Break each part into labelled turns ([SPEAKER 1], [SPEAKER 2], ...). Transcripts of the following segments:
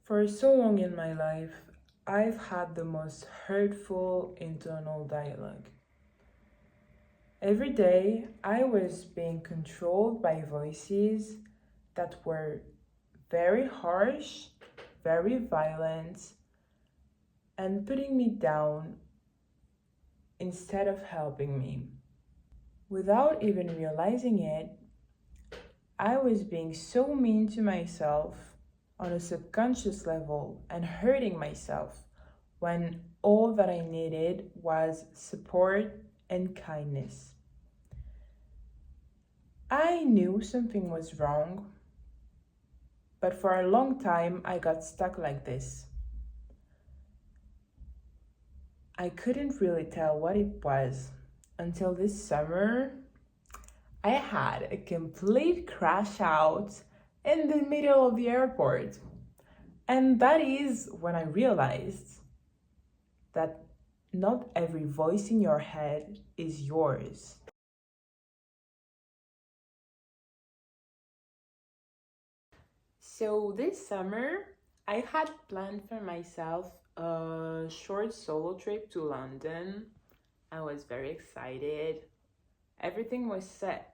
[SPEAKER 1] For so long in my life, I've had the most hurtful internal dialogue. Every day, I was being controlled by voices that were very harsh, very violent, and putting me down instead of helping me. Without even realizing it, I was being so mean to myself on a subconscious level and hurting myself when all that I needed was support and kindness. I knew something was wrong, but for a long time I got stuck like this. I couldn't really tell what it was until this summer I had a complete crash out in the middle of the airport. And that is when I realized that not every voice in your head is yours. So this summer, I had planned for myself a short solo trip to London. I was very excited. Everything was set.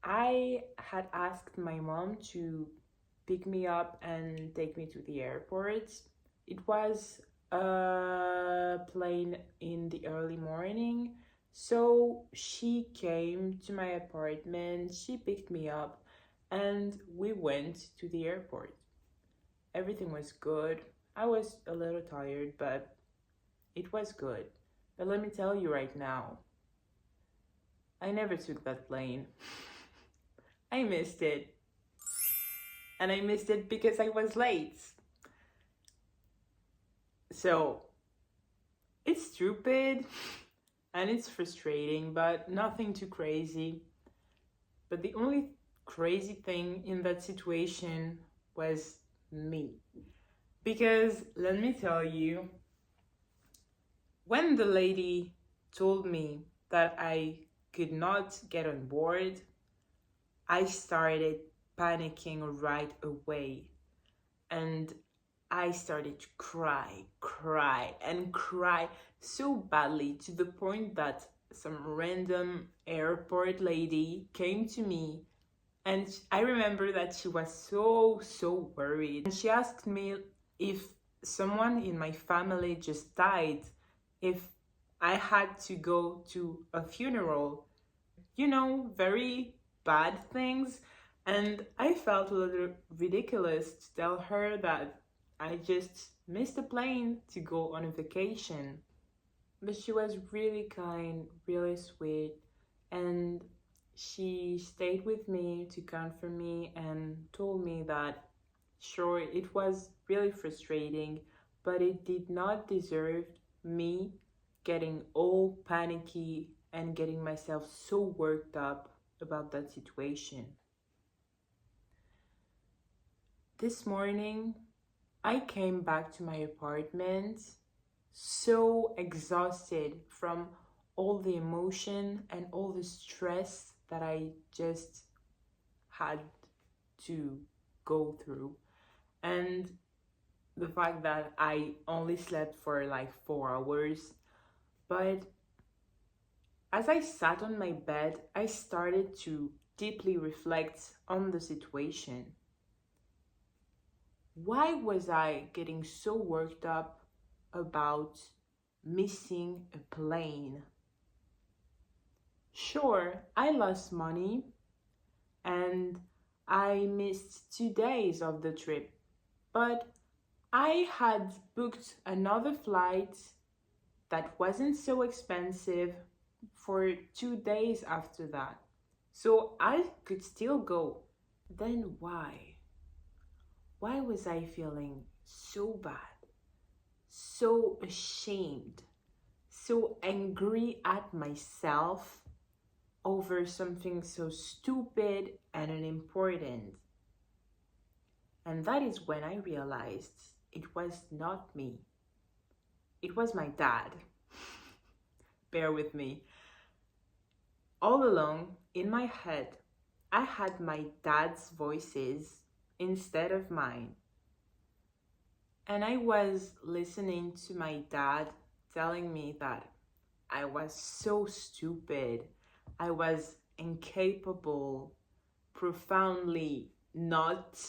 [SPEAKER 1] I had asked my mom to pick me up and take me to the airport. It was a plane in the early morning, so she came to my apartment, she picked me up, and we went to the airport. Everything was good. I was a little tired, but it was good. But let me tell you right now, I never took that plane. I missed it. And I missed it because I was late. So it's stupid and it's frustrating, but nothing too crazy. But the only crazy thing in that situation was me. Because let me tell you, when the lady told me that I could not get on board, I started panicking right away. And I started to cry so badly to the point that some random airport lady came to me, and I remember that she was so worried. And she asked me if someone in my family just died, if I had to go to a funeral, very bad things. And I felt a little ridiculous to tell her that I just missed a plane to go on a vacation. But she was really kind, really sweet, and she stayed with me to comfort me and told me that sure, it was really frustrating, but it did not deserve me getting all panicky and getting myself so worked up about that situation. This morning, I came back to my apartment so exhausted from all the emotion and all the stress that I just had to go through. And the fact that I only slept for like 4 hours. But as I sat on my bed, I started to deeply reflect on the situation. Why was I getting so worked up about missing a plane? Sure, I lost money and I missed 2 days of the trip, but I had booked another flight that wasn't so expensive for 2 days after that. So I could still go. Then why? Why was I feeling so bad, so ashamed, so angry at myself over something so stupid and unimportant? And that is when I realized it was not me. It was my dad. Bear with me. All along in my head, I had my dad's voices instead of mine. And I was listening to my dad telling me that I was so stupid, I was incapable, profoundly not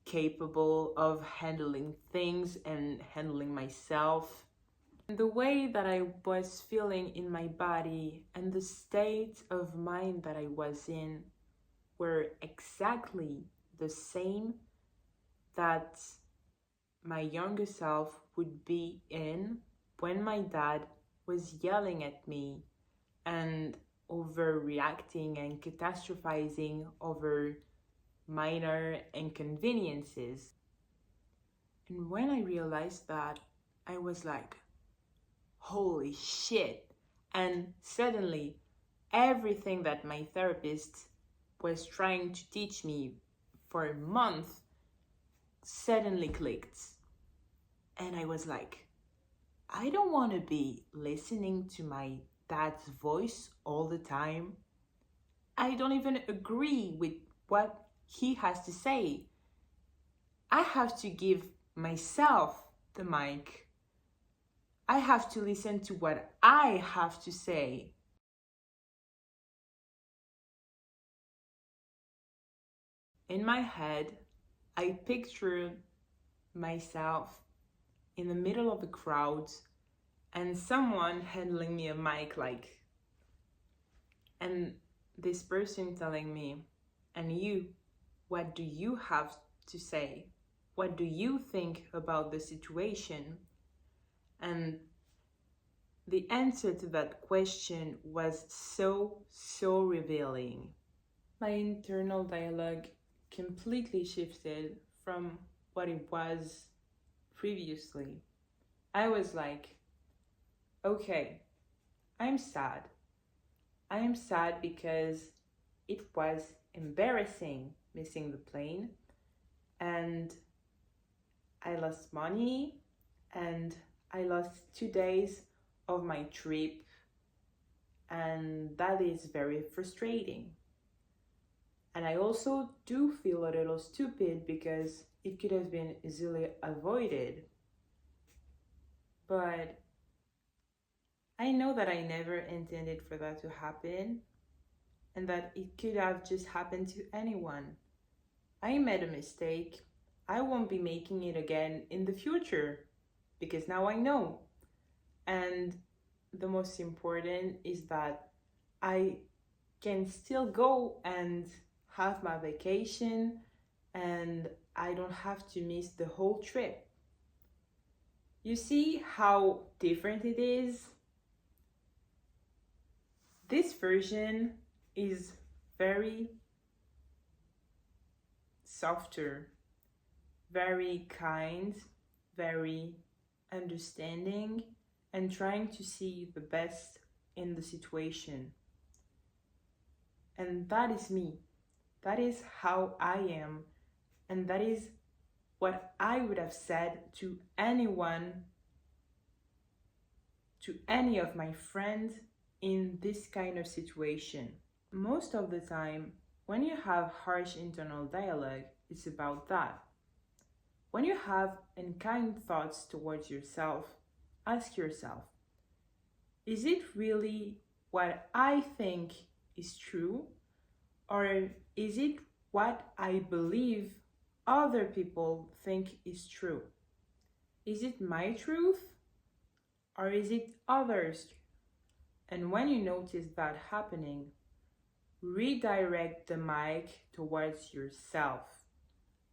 [SPEAKER 1] capable of handling things and handling myself. The way that I was feeling in my body and the state of mind that I was in were exactly the same that my younger self would be in when my dad was yelling at me and overreacting and catastrophizing over minor inconveniences. And when I realized that, I was like, holy shit. And suddenly, everything that my therapist was trying to teach me for a month suddenly clicked. And I was like, I don't want to be listening to my dad's voice all the time. I don't even agree with what he has to say. I have to give myself the mic. I have to listen to what I have to say. In my head, I pictured myself in the middle of the crowd and someone handling me a mic and this person telling me, and you, what do you have to say? What do you think about the situation? And the answer to that question was so revealing. My internal dialogue completely shifted from what it was previously. I was like, okay, I'm sad. I am sad because it was embarrassing missing the plane, and I lost money, and I lost 2 days of my trip, and that is very frustrating. And I also do feel a little stupid because it could have been easily avoided. But I know that I never intended for that to happen and that it could have just happened to anyone. I made a mistake. I won't be making it again in the future because now I know. And the most important is that I can still go and have my vacation and I don't have to miss the whole trip. You see how different it is? This version is very softer, very kind, very understanding, and trying to see the best in the situation. And that is me. That is how I am. And that is what I would have said to anyone, to any of my friends in this kind of situation. Most of the time, when you have harsh internal dialogue, it's about that. When you have unkind thoughts towards yourself, ask yourself, is it really what I think is true? Or is it what I believe other people think is true? Is it my truth? Or is it others? And when you notice that happening, redirect the mic towards yourself.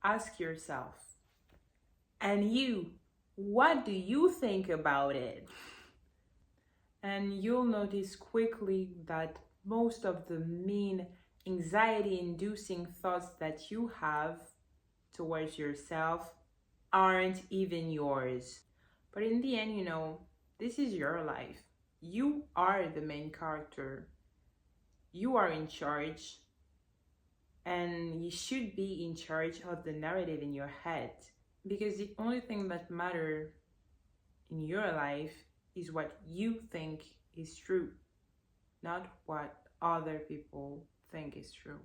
[SPEAKER 1] Ask yourself, and you, what do you think about it? And you'll notice quickly that most of the mean, anxiety-inducing thoughts that you have towards yourself aren't even yours. But in the end, this is your life. You are the main character. You are in charge, and you should be in charge of the narrative in your head, because the only thing that matters in your life is what you think is true, not what other people think is true.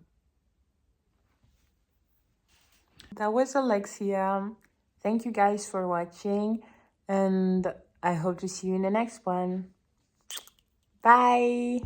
[SPEAKER 1] That was Alexia. Thank you guys for watching, and I hope to see you in the next one. Bye!